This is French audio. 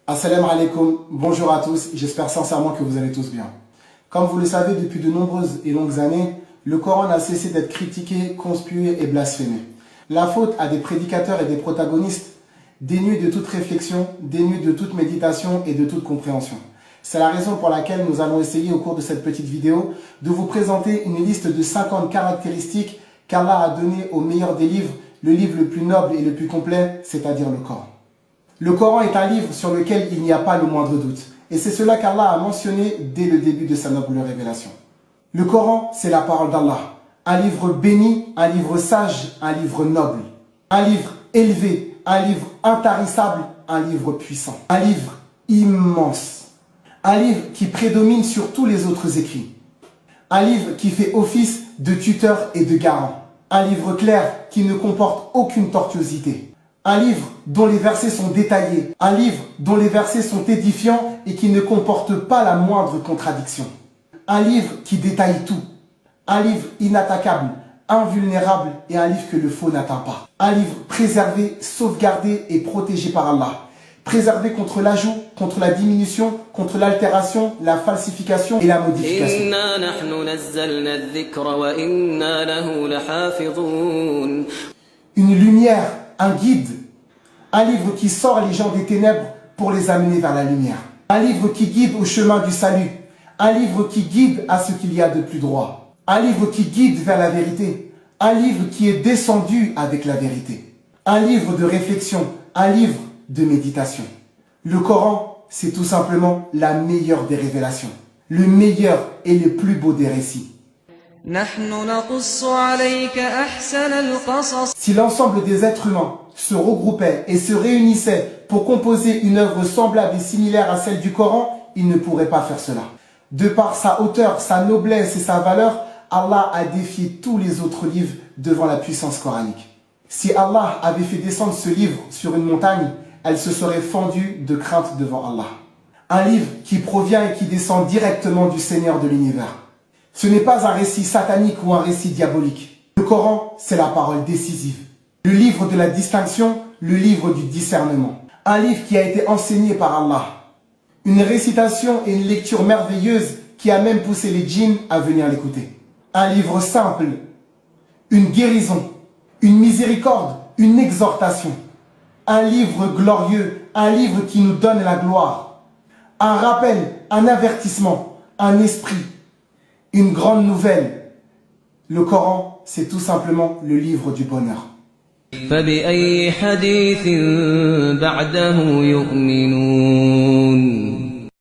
Assalamu alaikum, bonjour à tous, j'espère sincèrement que vous allez tous bien. Comme vous le savez, depuis de nombreuses et longues années, le Coran n'a cessé d'être critiqué, conspué et blasphémé. La faute à des prédicateurs et des protagonistes dénués de toute réflexion, dénués de toute méditation et de toute compréhension. C'est la raison pour laquelle nous allons essayer au cours de cette petite vidéo de vous présenter une liste de 50 caractéristiques qu'Allah a données au meilleur des livres, le livre le plus noble et le plus complet, c'est-à-dire le Coran. Le Coran est un livre sur lequel il n'y a pas le moindre doute. Et c'est cela qu'Allah a mentionné dès le début de sa noble révélation. Le Coran, c'est la parole d'Allah. Un livre béni, un livre sage, un livre noble. Un livre élevé, un livre intarissable, un livre puissant. Un livre immense. Un livre qui prédomine sur tous les autres écrits. Un livre qui fait office de tuteur et de garant. Un livre clair qui ne comporte aucune tortuosité. Un livre dont les versets sont détaillés. Un livre dont les versets sont édifiants et qui ne comporte pas la moindre contradiction. Un livre qui détaille tout. Un livre inattaquable, invulnérable et un livre que le faux n'atteint pas. Un livre préservé, sauvegardé et protégé par Allah. Préservé contre l'ajout, contre la diminution, contre l'altération, la falsification et la modification. Une lumière, un guide, un livre qui sort les gens des ténèbres pour les amener vers la lumière. Un livre qui guide au chemin du salut. Un livre qui guide à ce qu'il y a de plus droit. Un livre qui guide vers la vérité. Un livre qui est descendu avec la vérité. Un livre de réflexion. Un livre de méditation. Le Coran, c'est tout simplement la meilleure des révélations. Le meilleur et le plus beau des récits. Si l'ensemble des êtres humains se regroupaient et se réunissaient pour composer une œuvre semblable et similaire à celle du Coran, ils ne pourraient pas faire cela. De par sa hauteur, sa noblesse et sa valeur, Allah a défié tous les autres livres devant la puissance coranique. Si Allah avait fait descendre ce livre sur une montagne, elle se serait fendue de crainte devant Allah. Un livre qui provient et qui descend directement du Seigneur de l'univers. Ce n'est pas un récit satanique ou un récit diabolique. Le Coran, c'est la parole décisive. Le livre de la distinction, le livre du discernement. Un livre qui a été enseigné par Allah. Une récitation et une lecture merveilleuse qui a même poussé les djinns à venir l'écouter. Un livre simple, une guérison, une miséricorde, une exhortation. Un livre glorieux, un livre qui nous donne la gloire. Un rappel, un avertissement, un esprit. Une grande nouvelle. Le Coran, c'est tout simplement le livre du bonheur.